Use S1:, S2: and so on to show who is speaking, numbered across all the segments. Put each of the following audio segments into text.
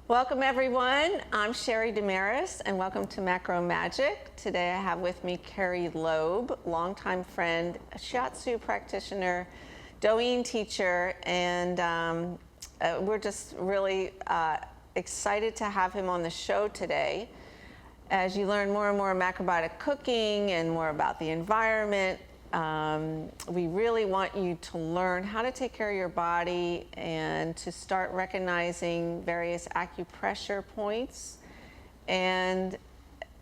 S1: Welcome everyone, I'm Sheri-Lynn DeMaris and welcome to Macro Magic. Today I have with me Kerry Loeb, longtime friend, a shiatsu practitioner, Douyin teacher, and we're just really excited to have him on the show today. As you learn more and more macrobiotic cooking and more about the environment, we really want you to learn how to take care of your body and to start recognizing various acupressure points and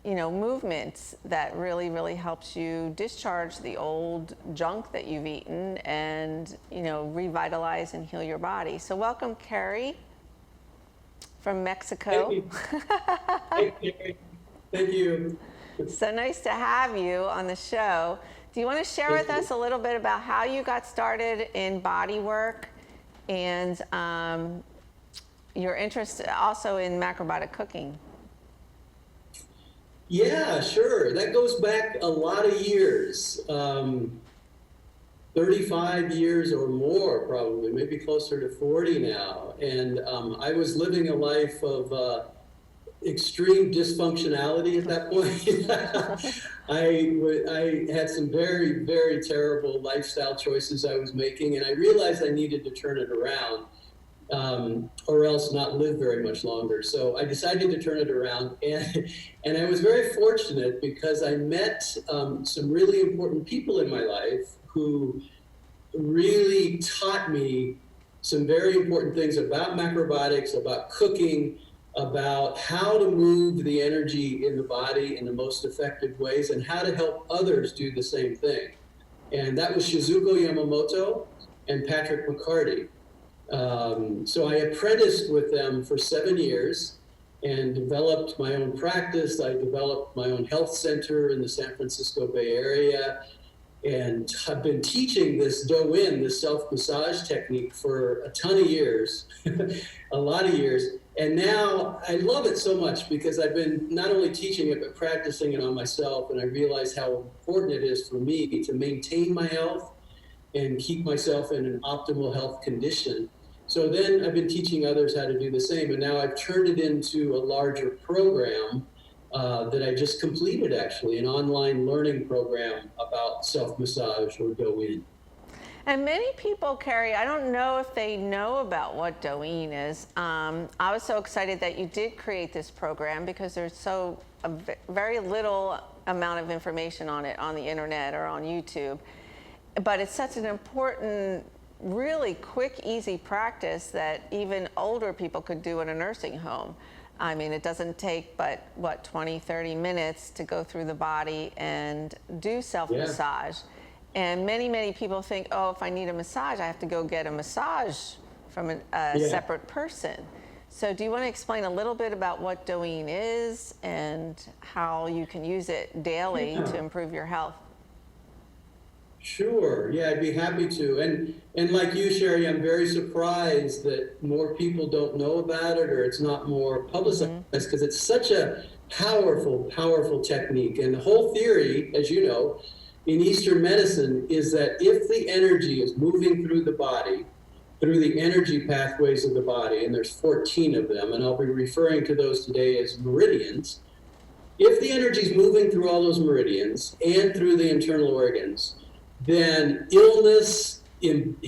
S1: movements that really helps you discharge the old junk that you've eaten and revitalize and heal your body. So welcome, Kerry from Mexico.
S2: Thank you. Thank you.
S1: So nice to have you on the show. Do you want to share with us a little bit about how you got started in body work and your interest also in macrobiotic cooking?
S2: Yeah, sure. That goes back a lot of years, 35 years or more probably, maybe closer to 40 now. And I was living a life of extreme dysfunctionality at that point. I had some very terrible lifestyle choices I was making, and I realized I needed to turn it around or else not live very much longer. So I decided to turn it around, and I was very fortunate because I met some really important people in my life who really taught me some very important things about macrobiotics, about cooking, about how to move the energy in the body in the most effective ways and how to help others do the same thing. And that was Shizuko Yamamoto and Patrick McCarty. So I apprenticed with them for 7 years and developed my own practice. I developed my own health center in the San Francisco Bay Area. And I've been teaching this Douyin, this self-massage technique, for a ton of years, a lot of years. And now I love it so much because I've been not only teaching it, but practicing it on myself. And I realize how important it is for me to maintain my health and keep myself in an optimal health condition. So then I've been teaching others how to do the same. And now I've turned it into a larger program that I just completed, actually, an online learning program about self-massage or Douyin.
S1: And many people, Kerry, I don't know if they know about what Douyin is. I was so excited that you did create this program because there's very little amount of information on it on the internet or on YouTube. But it's such an important, really quick, easy practice that even older people could do in a nursing home. I mean, it doesn't take but, 20, 30 minutes to go through the body and do self-massage. Yeah. And many people think, oh, if I need a massage, I have to go get a massage from a separate person. So do you want to explain a little bit about what Douyin is and how you can use it daily to improve your health?
S2: Sure. Yeah, I'd be happy to. And like you, Sheri, I'm very surprised that more people don't know about it or it's not more publicized because it's such a powerful technique. And the whole theory, as you know, in Eastern medicine is that if the energy is moving through the body, through the energy pathways of the body, and there's 14 of them, and I'll be referring to those today as meridians, if the energy is moving through all those meridians and through the internal organs, then illness,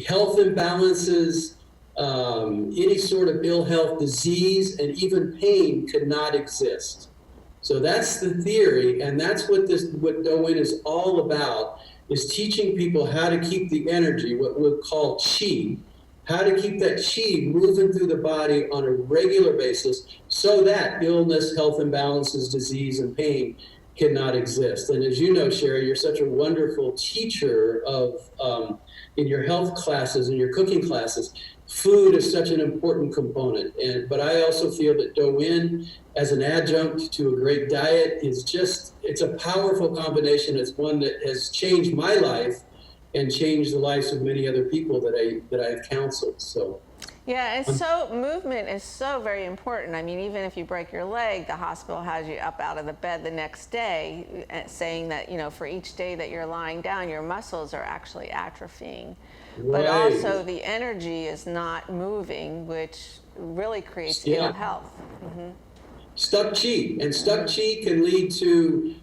S2: health imbalances, any sort of ill health, disease, and even pain could not exist. So that's the theory, and that's what Douyin is all about, is teaching people how to keep the energy, what we'll call qi, how to keep that qi moving through the body on a regular basis so that illness, health imbalances, disease, and pain cannot exist. And as you know, Sheri, you're such a wonderful teacher of in your health classes and your cooking classes. Food is such an important component. But I also feel that Douyin as an adjunct to a great diet it's a powerful combination. It's one that has changed my life and changed the lives of many other people that I've counseled. So
S1: yeah, and so movement is so very important. I mean, even if you break your leg, the hospital has you up out of the bed the next day, saying that, for each day that you're lying down, your muscles are actually atrophying. Right. But also the energy is not moving, which really creates ill health.
S2: Stuck chi, and stuck chi can lead to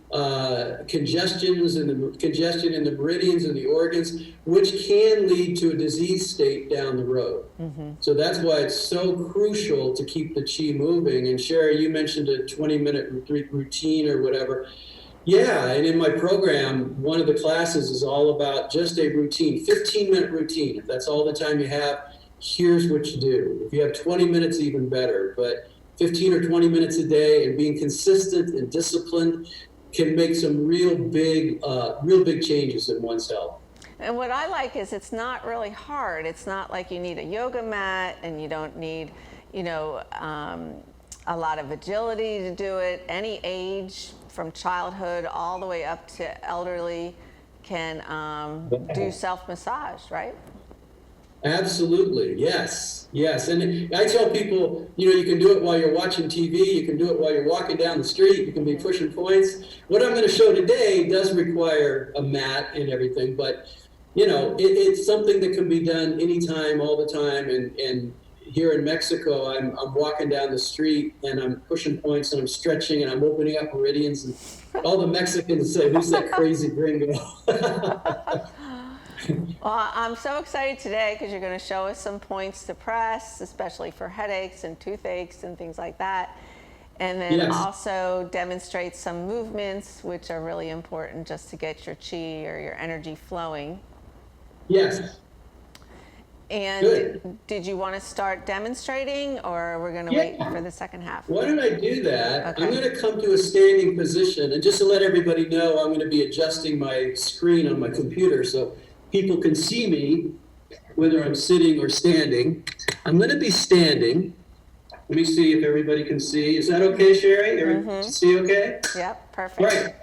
S2: congestion in the meridians and the organs, which can lead to a disease state down the road. So that's why it's so crucial to keep the chi moving. And Sheri, you mentioned a 20-minute routine or whatever. Yeah, and in my program, one of the classes is all about just a routine, 15-minute routine. If that's all the time you have, here's what you do. If you have 20 minutes, even better. But 15 or 20 minutes a day and being consistent and disciplined can make some real big changes in one's health.
S1: And what I like is it's not really hard. It's not like you need a yoga mat and you don't need, a lot of agility to do it. Any age, from childhood all the way up to elderly, can do self-massage, right?
S2: Absolutely, yes. And I tell people, you can do it while you're watching TV, you can do it while you're walking down the street, you can be pushing points. What I'm going to show today does require a mat and everything, but it's something that can be done anytime, all the time. And here in Mexico, I'm walking down the street and I'm pushing points and I'm stretching and I'm opening up meridians, and all the Mexicans say, "Who's that crazy gringo?"
S1: Well, I'm so excited today because you're going to show us some points to press, especially for headaches and toothaches and things like that. And then also demonstrate some movements, which are really important just to get your chi or your energy flowing.
S2: Yes.
S1: And did you want to start demonstrating, or we're going to wait for the second half?
S2: Why don't I do that?
S1: Okay.
S2: I'm going to come to a standing position, and just to let everybody know, I'm going to be adjusting my screen on my computer so people can see me, whether I'm sitting or standing. I'm going to be standing. Let me see if everybody can see. Is that okay, Sheri? Everybody see okay?
S1: Yep, perfect.
S2: Right.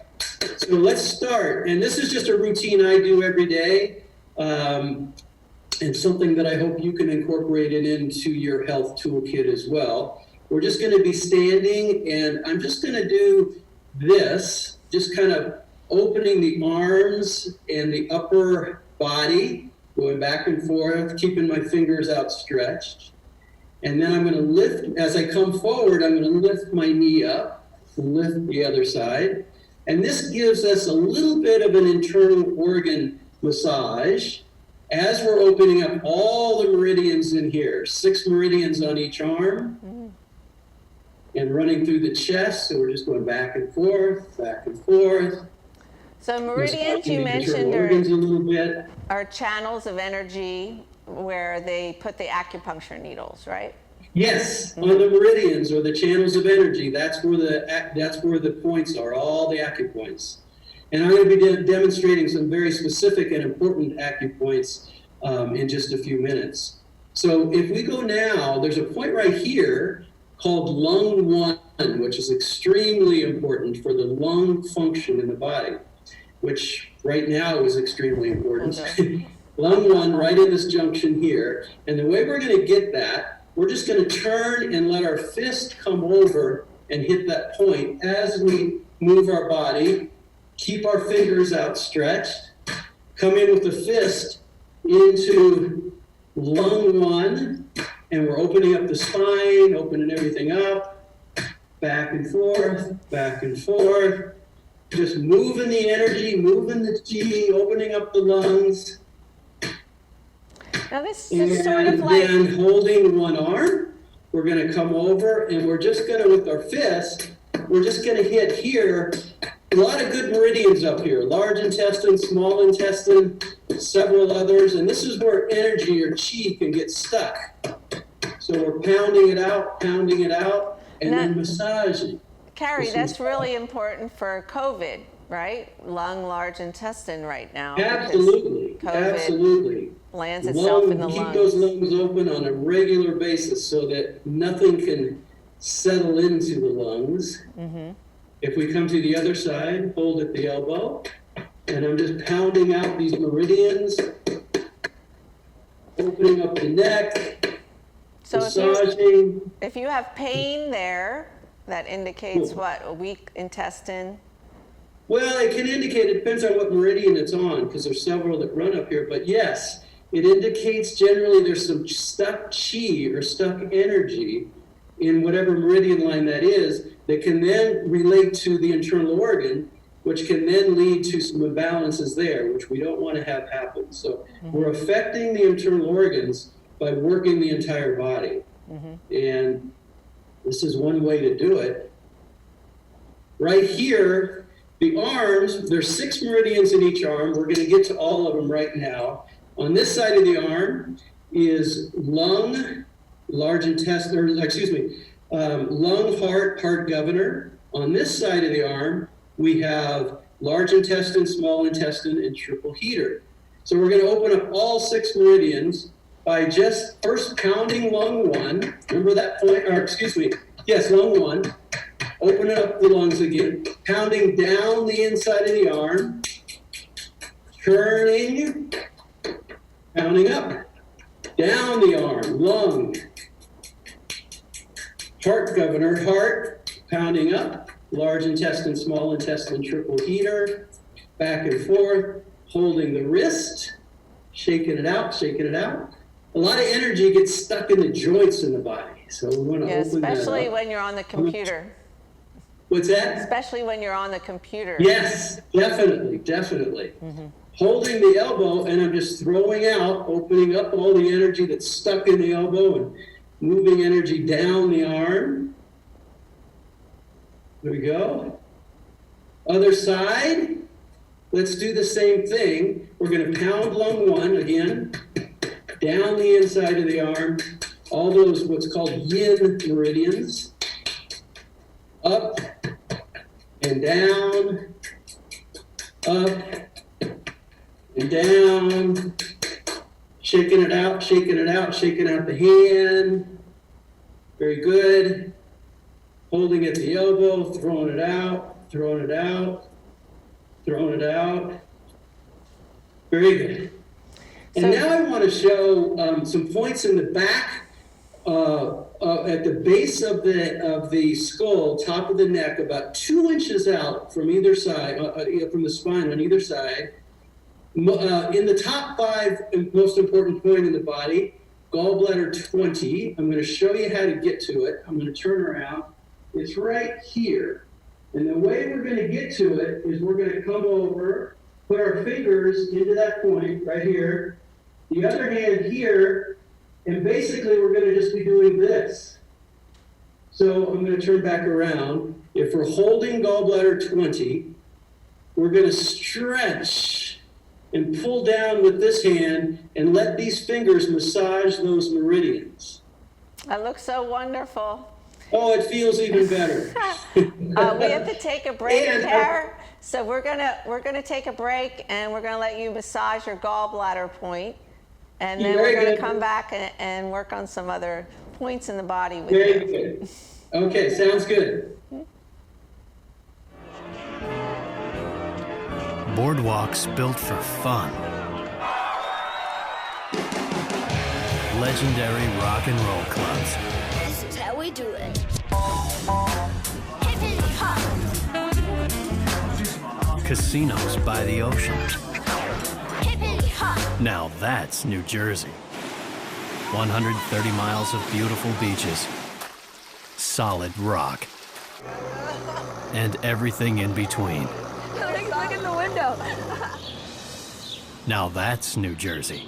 S2: So let's start. And this is just a routine I do every day, and something that I hope you can incorporate it into your health toolkit as well. We're just going to be standing, and I'm just going to do this, just kind of opening the arms and the upper body, going back and forth, keeping my fingers outstretched. And then I'm going to lift, as I come forward, I'm going to lift my knee up and lift the other side. And this gives us a little bit of an internal organ massage as we're opening up all the meridians in here, 6 meridians on each arm, and running through the chest. So we're just going back and forth, back and forth.
S1: So meridians, you mentioned, are channels of energy where they put the acupuncture needles, right?
S2: Yes, on the meridians or the channels of energy. That's where the points are, all the acupoints. And I'm going to be demonstrating some very specific and important acupoints in just a few minutes. So if we go now, there's a point right here called lung 1, which is extremely important for the lung function in the body, which right now is extremely important. Lung 1 right in this junction here. And the way we're going to get that, we're just going to turn and let our fist come over and hit that point as we move our body. Keep our fingers outstretched. Come in with the fist into lung 1, and we're opening up the spine, opening everything up, back and forth, just moving the energy, moving the chi, opening up the lungs.
S1: Now this is sort of
S2: like... And then holding one arm, we're going to come over, and we're just going to, with our fist, we're just going to hit here. A lot of good meridians up here, large intestine, small intestine, several others, and this is where energy or chi can get stuck. So we're pounding it out, and then massaging.
S1: Kerry, that's really important for COVID, right? Lung, large intestine right now.
S2: Absolutely, absolutely.
S1: Lands itself in the lungs.
S2: Keep those lungs open on a regular basis so that nothing can settle into the lungs. If we come to the other side, hold at the elbow, and I'm just pounding out these meridians, opening up the neck,
S1: so
S2: massaging.
S1: If you have pain there, that indicates what, a weak intestine?
S2: Well, it can indicate, it depends on what meridian it's on, because there's several that run up here, but yes, it indicates generally there's some stuck chi or stuck energy in whatever meridian line that is, that can then relate to the internal organ, which can then lead to some imbalances there, which we don't want to have happen. So we're affecting the internal organs by working the entire body. And this is one way to do it. Right here, the arms, there's 6 meridians in each arm. We're going to get to all of them right now. On this side of the arm is lung, large intestine, or excuse me, lung, heart governor. On this side of the arm, we have large intestine, small intestine, and triple heater. So we're going to open up all 6 meridians by just first pounding lung 1. Remember that point? Or excuse me, yes, lung 1. Opening up the lungs again, pounding down the inside of the arm, turning, pounding up, down the arm, lung, heart governor, heart, pounding up, large intestine, small intestine, triple heater, back and forth, holding the wrist, shaking it out, shaking it out. A lot of energy gets stuck in the joints in the body, so we want to open that up.
S1: Especially when you're on the computer.
S2: What's that?
S1: Especially when you're on the computer.
S2: Yes, definitely, definitely. Holding the elbow, and I'm just throwing out, opening up all the energy that's stuck in the elbow and moving energy down the arm. There we go. Other side. Let's do the same thing. We're going to pound lung 1 again, down the inside of the arm, all those what's called yin meridians, up and down, up and down, shaking it out, shaking it out, shaking out the hand. Very good. Holding at the elbow, throwing it out, throwing it out, throwing it out. Very good. And now I want to show some points in the back, at the base of the skull, top of the neck, about 2 inches out from either side, from the spine on either side. In the top 5 most important point in the body, gallbladder 20. I'm going to show you how to get to it. I'm going to turn around. It's right here. And the way we're going to get to it is we're going to come over, put our fingers into that point right here, the other hand here, and basically we're going to just be doing this. So I'm going to turn back around. If we're holding gallbladder 20, we're going to stretch and pull down with this hand and let these fingers massage those meridians.
S1: That looks so wonderful.
S2: Oh, it feels even better.
S1: We have to take a break there. So we're gonna take a break, and we're gonna let you massage your gallbladder point, and then we're gonna come back and work on some other points in the body with you.
S2: Very good. Okay, sounds good.
S3: Boardwalks built for fun. Legendary rock and roll clubs.
S4: This is how we do it. Hippity hop.
S3: Casinos by the ocean.
S4: Hippity hop.
S3: Now that's New Jersey. 130 miles of beautiful beaches. Solid rock. And everything in between.
S4: Look in the window.
S3: Now that's New Jersey.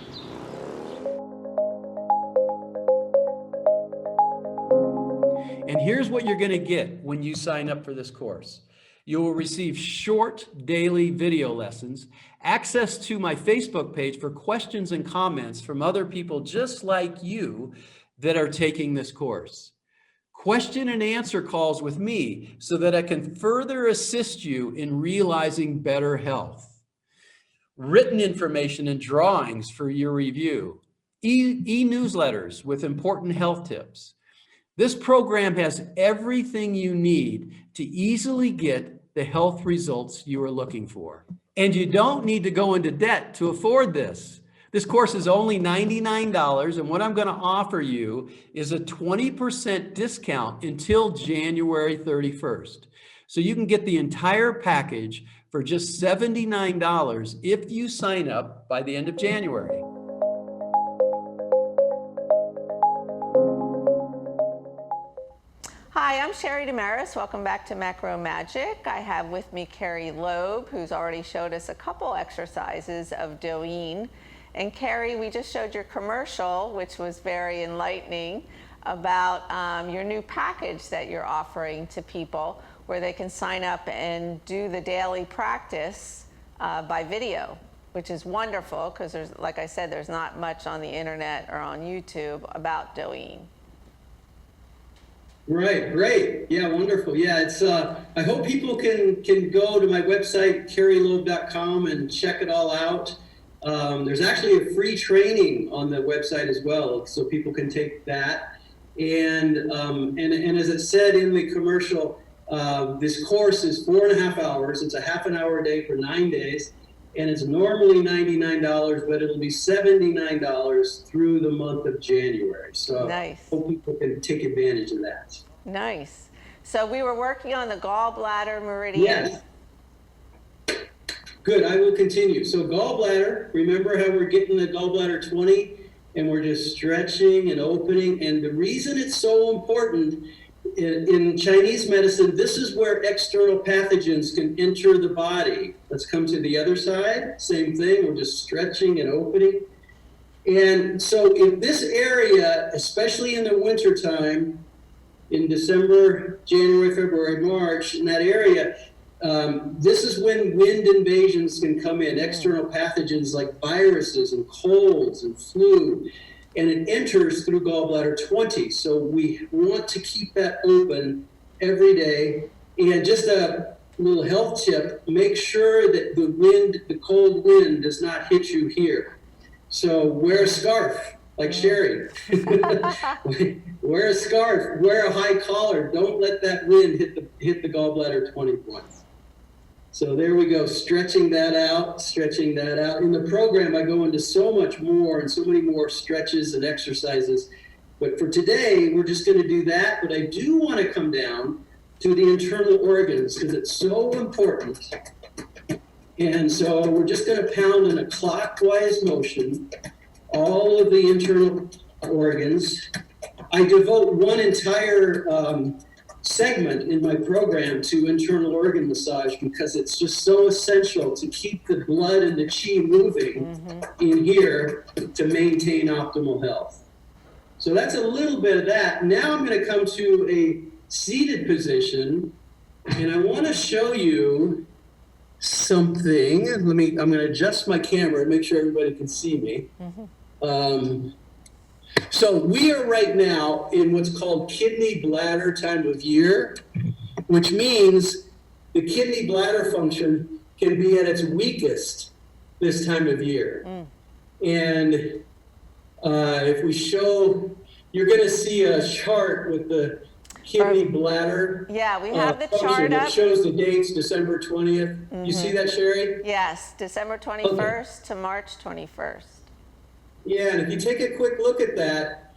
S5: And here's what you're going to get when you sign up for this course. You will receive short daily video lessons, access to my Facebook page for questions and comments from other people just like you that are taking this course. Question and answer calls with me so that I can further assist you in realizing better health. Written information and drawings for your review. E-newsletters with important health tips. This program has everything you need to easily get the health results you are looking for. And you don't need to go into debt to afford this. This course is only $99, and what I'm going to offer you is a 20% discount until January 31st. So you can get the entire package for just $79 if you sign up by the end of January.
S1: Hi, I'm Sheri DeMaris. Welcome back to Macro Magic. I have with me Kerry Loeb, who's already showed us a couple exercises of Douyin. And Kerry, we just showed your commercial, which was very enlightening, about your new package that you're offering to people where they can sign up and do the daily practice by video, which is wonderful because there's, like I said, there's not much on the internet or on YouTube about Douyin.
S2: Right, great. Yeah, wonderful. Yeah, it's I hope people can go to my website, kerryloeb.com, and check it all out. There's actually a free training on the website as well, so people can take that. And as it said in the commercial, this course is 4.5 hours. It's a half an hour a day for 9 days. And it's normally $99, but it'll be $79 through the month of January. So
S1: nice.
S2: Hope people can take advantage of that.
S1: Nice. So we were working on the gallbladder meridian.
S2: Yes. Good, I will continue. So gallbladder, remember how we're getting the gallbladder 20 and we're just stretching and opening. And the reason it's so important in Chinese medicine, this is where external pathogens can enter the body. Let's come to the other side. Same thing. We're just stretching and opening. And so in this area, especially in the wintertime, in December, January, February, March, in that area, this is when wind invasions can come in, external pathogens like viruses and colds and flu. And it enters through gallbladder 20. So we want to keep that open every day. And just a little health tip, make sure that the cold wind does not hit you here. So wear a scarf, like Sheri. Wear a scarf, wear a high collar. Don't let that wind hit the gallbladder 20 points. So there we go, stretching that out. In the program, I go into so much more and so many more stretches and exercises. But for today, we're just going to do that. But I do want to come down to the internal organs because it's so important. And so we're just going to pound in a clockwise motion all of the internal organs. I devote one entire segment in my program to internal organ massage because it's just so essential to keep the blood and the chi moving in here to maintain optimal health. So that's a little bit of that. Now I'm going to come to a seated position and I want to show you something. I'm going to adjust my camera and make sure everybody can see me. So we are right now in what's called kidney bladder time of year, which means the kidney bladder function can be at its weakest this time of year. And if we show, you're going to see a chart with the kidney bladder.
S1: Yeah, we have the
S2: function.
S1: chart up.
S2: It shows the dates, December 20th. You see that, Sheri?
S1: Yes, December 21st to March 21st.
S2: Yeah, and if you take a quick look at that,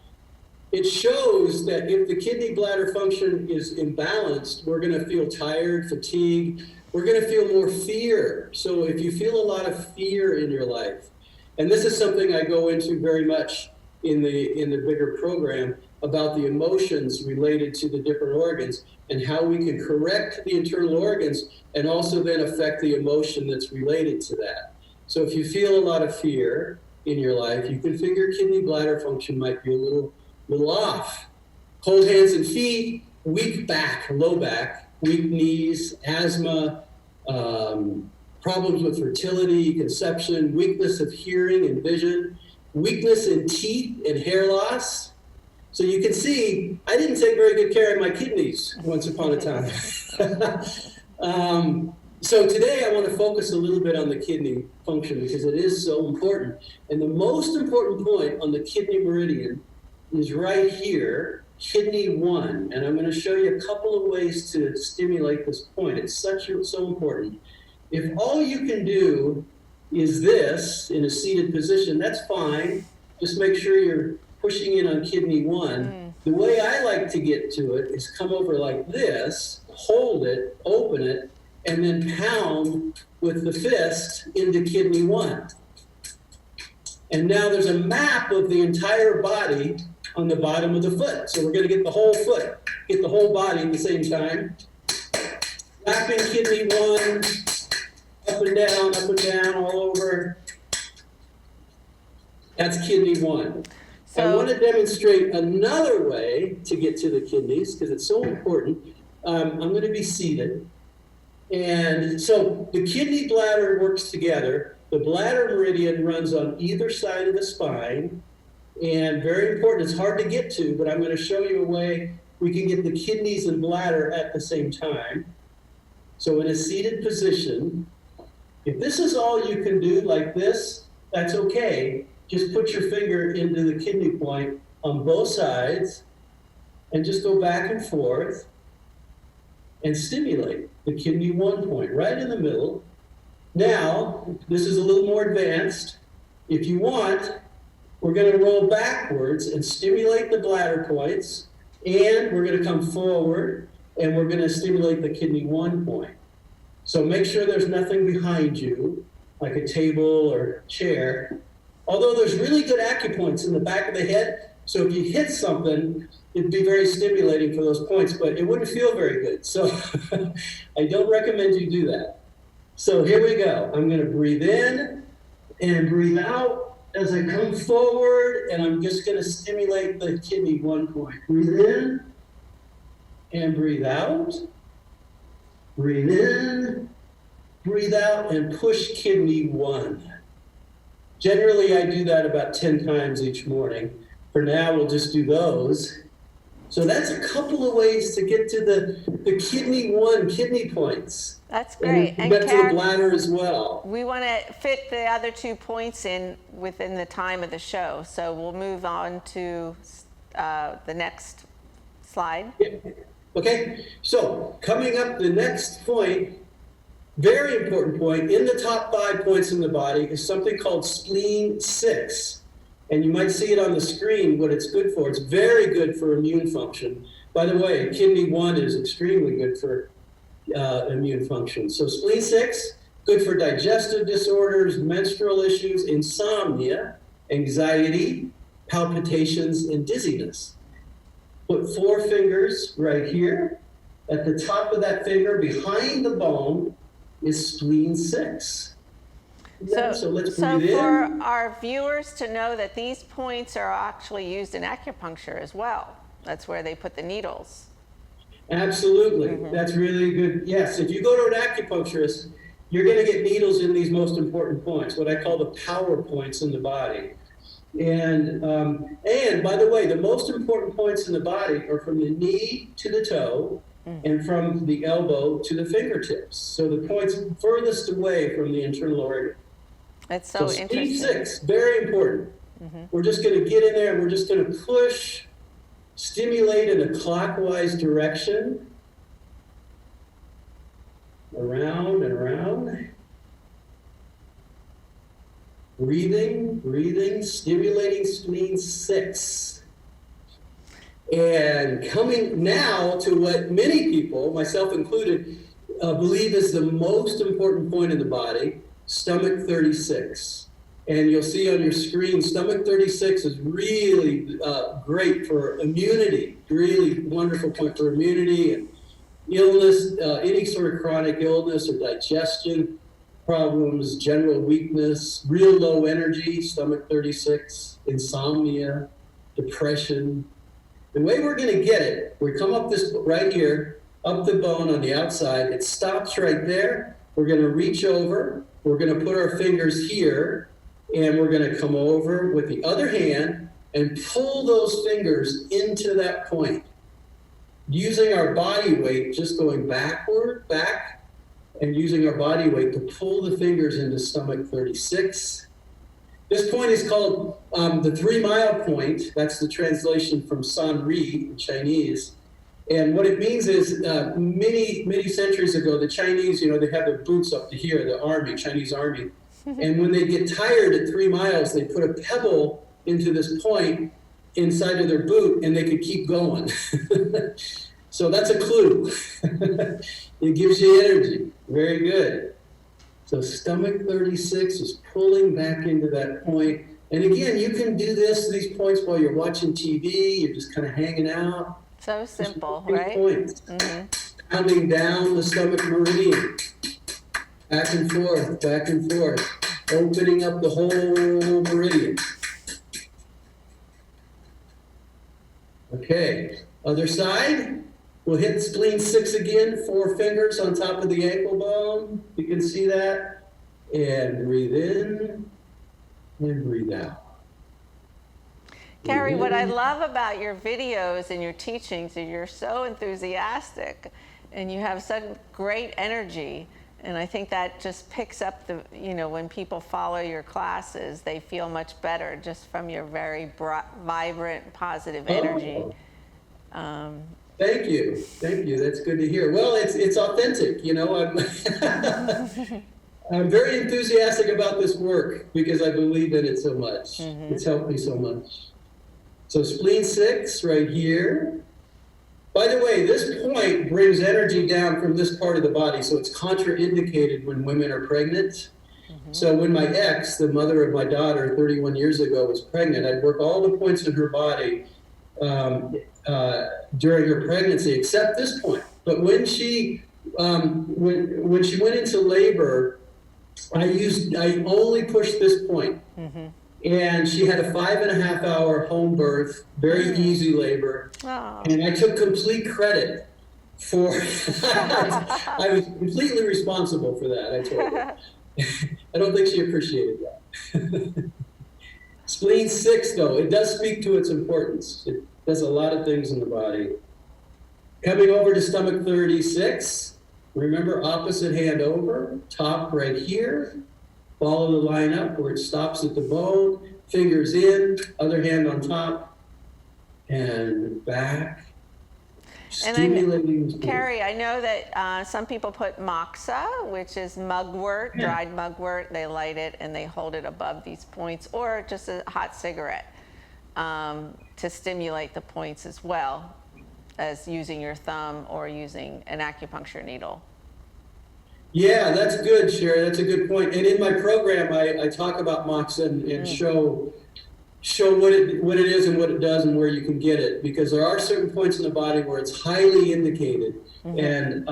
S2: it shows that if the kidney bladder function is imbalanced, we're going to feel tired, fatigued. We're going to feel more fear. So if you feel a lot of fear in your life, and this is something I go into very much in the bigger program about the emotions related to the different organs and how we can correct the internal organs and also then affect the emotion that's related to that. So if you feel a lot of fear in your life, you can figure kidney bladder function might be a little off. Cold hands and feet, weak back, low back, weak knees, asthma, problems with fertility, conception, weakness of hearing and vision, weakness in teeth and hair loss. So you can see, I didn't take very good care of my kidneys once upon a time. So today I want to focus a little bit on the kidney function because it is so important. And the most important point on the kidney meridian is right here, kidney 1. And I'm going to show you a couple of ways to stimulate this point. It's so important. If all you can do is this in a seated position, that's fine. Just make sure you're pushing in on kidney 1. The way I like to get to it is come over like this, hold it, open it, and then pound with the fist into kidney 1. And now there's a map of the entire body on the bottom of the foot. So we're going to get the whole foot, get the whole body at the same time. Wrapping kidney 1, up and down, all over. That's kidney 1. I
S1: So-
S2: want to demonstrate another way to get to the kidneys because it's so important. I'm going to be seated. And so the kidney bladder works together. The bladder meridian runs on either side of the spine. And very important, it's hard to get to, but I'm going to show you a way we can get the kidneys and bladder at the same time. So in a seated position, if this is all you can do like this, that's okay. Just put your finger into the kidney point on both sides and just go back and forth and stimulate the kidney 1 point right in the middle. Now, this is a little more advanced. If you want, we're going to roll backwards and stimulate the bladder points, and we're going to come forward and we're going to stimulate the kidney 1 point. So make sure there's nothing behind you, like a table or chair. Although there's really good acupoints in the back of the head, so if you hit something, it'd be very stimulating for those points, but it wouldn't feel very good. So I don't recommend you do that. So here we go. I'm going to breathe in and breathe out as I come forward, and I'm just going to stimulate the kidney 1 point. Breathe in and breathe out. Breathe in, breathe out, and push kidney 1. Generally, I do that about 10 times each morning. For now, we'll just do those. So that's a couple of ways to get to the kidney 1 kidney points.
S1: That's great.
S2: And get to the bladder as well.
S1: We want to fit the other 2 points in within the time of the show. So we'll move on to the next slide.
S2: Yeah. Okay, so coming up, the next point, very important point, in the top 5 points in the body is something called spleen 6. And you might see it on the screen what it's good for. It's very good for immune function. By the way, kidney 1 is extremely good for immune function. So spleen 6, good for digestive disorders, menstrual issues, insomnia, anxiety, palpitations, and dizziness. Put 4 fingers right here. At the top of that finger, behind the bone, is spleen 6. So let's breathe in.
S1: For our viewers to know that these points are actually used in acupuncture as well. That's where they put the needles.
S2: Absolutely. That's really good. Yes, if you go to an acupuncturist, you're going to get needles in these most important points, what I call the power points in the body. And by the way, the most important points in the body are from the knee to the toe and from the elbow to the fingertips. So the points furthest away from the internal organ.
S1: That's so
S2: spleen
S1: interesting.
S2: 6, very important. We're just going to get in there and we're just going to push, stimulate in a clockwise direction. Around and around. Breathing, breathing, stimulating spleen 6. And coming now to what many people, myself included, believe is the most important point in the body, stomach 36. And you'll see on your screen, stomach 36 is really great for immunity, really wonderful point for immunity and illness, any sort of chronic illness or digestion problems, general weakness, real low energy, stomach 36, insomnia, depression. The way we're going to get it, we come up this right here, up the bone on the outside. It stops right there. We're going to reach over. We're going to put our fingers here, and we're going to come over with the other hand and pull those fingers into that point. Using our body weight, just going backward, back, and using our body weight to pull the fingers into stomach 36. This point is called the 3-mile point. That's the translation from San Ri in Chinese. And what it means is many centuries ago, the Chinese, they have their boots up to here, the army, Chinese army. And when they get tired at 3 miles, they put a pebble into this point inside of their boot and they could keep going. So that's a clue. It gives you energy. Very good. So stomach 36 is pulling back into that point. And again, you can do these points while you're watching TV, you're just kind of hanging out.
S1: So simple,
S2: Just
S1: right?
S2: points. Pounding down the stomach meridian. Back and forth, opening up the whole meridian. Okay, other side. We'll hit spleen 6 again, 4 fingers on top of the ankle bone. You can see that. And breathe in and breathe out.
S1: Kerry, what I love about your videos and your teachings is you're so enthusiastic and you have such great energy. And I think that just picks up the, when people follow your classes, they feel much better just from your very vibrant, positive energy.
S2: Thank you. That's good to hear. Well, it's authentic. I'm very enthusiastic about this work because I believe in it so much. It's helped me so much. So spleen 6 right here. By the way, this point brings energy down from this part of the body, so it's contraindicated when women are pregnant. So when my ex, the mother of my daughter 31 years ago, was pregnant, I'd work all the points in her body during her pregnancy, except this point. But when she when she went into labor, I only pushed this point. And she had a 5.5-hour home birth, very easy labor.
S1: Oh.
S2: And I took complete credit for, I was completely responsible for that, I told her. I don't think she appreciated that. Spleen 6, though, it does speak to its importance. It does a lot of things in the body. Coming over to stomach 36, remember opposite hand over, top right here. Follow the line up where it stops at the bone, fingers in, other hand on top, and back. Stimulating.
S1: Kerry, I know that some people put moxa, which is mugwort, dried mugwort. They light it and they hold it above these points, or just a hot cigarette to stimulate the points as well as using your thumb or using an acupuncture needle.
S2: Yeah, that's good, Sheri. That's a good point. And in my program, I talk about moxa and show what it is and what it does and where you can get it, because there are certain points in the body where it's highly indicated. And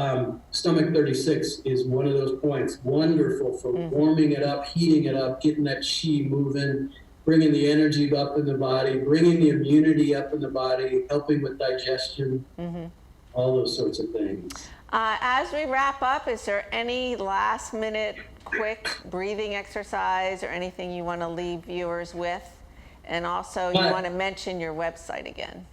S2: stomach 36 is one of those points. Wonderful for warming it up, heating it up, getting that chi moving, bringing the energy up in the body, bringing the immunity up in the body, helping with digestion, all those sorts of things.
S1: As we wrap up, is there any last minute quick breathing exercise or anything you want to leave viewers with? And also you want to mention your website again.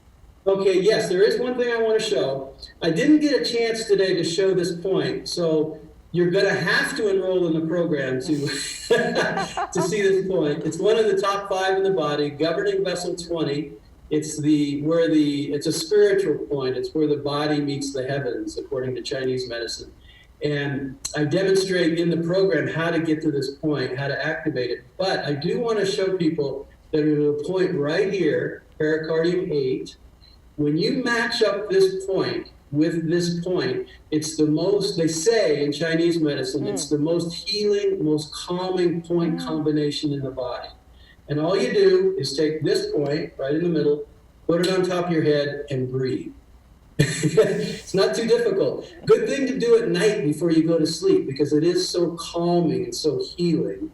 S2: Okay, yes, there is one thing I want to show. I didn't get a chance today to show this point, so you're going to have to enroll in the program to to see this point. It's one of the top 5 in the body, governing vessel 20. It's it's a spiritual point. It's where the body meets the heavens, according to Chinese medicine. And I demonstrate in the program how to get to this point, how to activate it. But I do want to show people that at a point right here, pericardium 8, when you match up this point with this point, it's the most, they say in Chinese medicine, it's the most healing, most calming point combination in the body. And all you do is take this point right in the middle, put it on top of your head, and breathe. It's not too difficult. Good thing to do at night before you go to sleep, because it is so calming and so healing.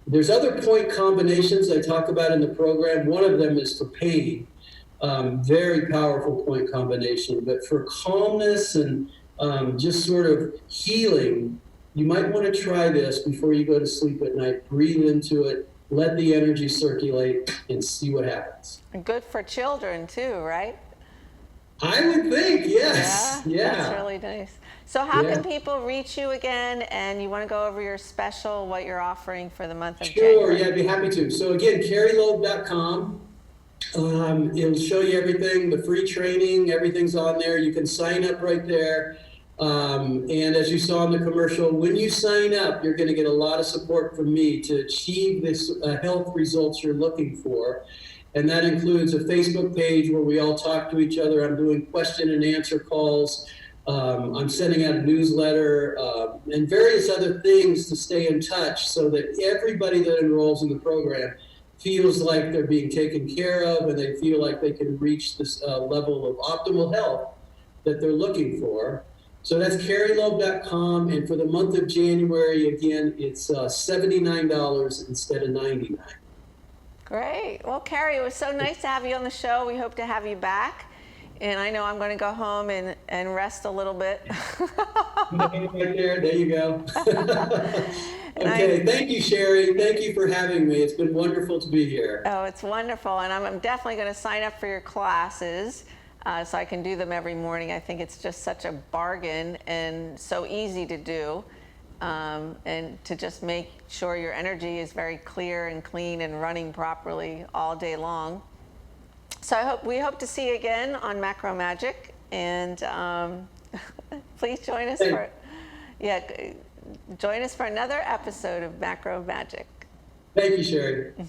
S2: There's other point combinations I talk about in the program. One of them is for pain. Very powerful point combination. But for calmness and just sort of healing, you might want to try this before you go to sleep at night. Breathe into it. Let the energy circulate and see what happens.
S1: And good for children too, right?
S2: I would think, yes. Yeah.
S1: That's really nice. So how can people reach you again? And you want to go over your special, what you're offering for the month of January?
S2: Sure, yeah, I'd be happy to. So again, KerryLoeb.com. It'll show you everything, the free training, everything's on there. You can sign up right there. And as you saw in the commercial, when you sign up, you're going to get a lot of support from me to achieve this health results you're looking for. And that includes a Facebook page where we all talk to each other. I'm doing question and answer calls. I'm sending out a newsletter and various other things to stay in touch so that everybody that enrolls in the program feels like they're being taken care of and they feel like they can reach this level of optimal health that they're looking for. So that's kerryloeb.com, and for the month of January, again, it's $79 instead of $99.
S1: Great. Well, Kerry, it was so nice to have you on the show. We hope to have you back. And I know I'm going to go home and rest a little bit.
S2: Right there you go. Okay, thank you, Sheri. Thank you for having me. It's been wonderful to be here.
S1: Oh, it's wonderful. And I'm definitely going to sign up for your classes so I can do them every morning. I think it's just such a bargain and so easy to do. And to just make sure your energy is very clear and clean and running properly all day long. So we hope to see you again on Macro Magic, and please join us join us for another episode of Macro Magic.
S2: Thank you, Sheri.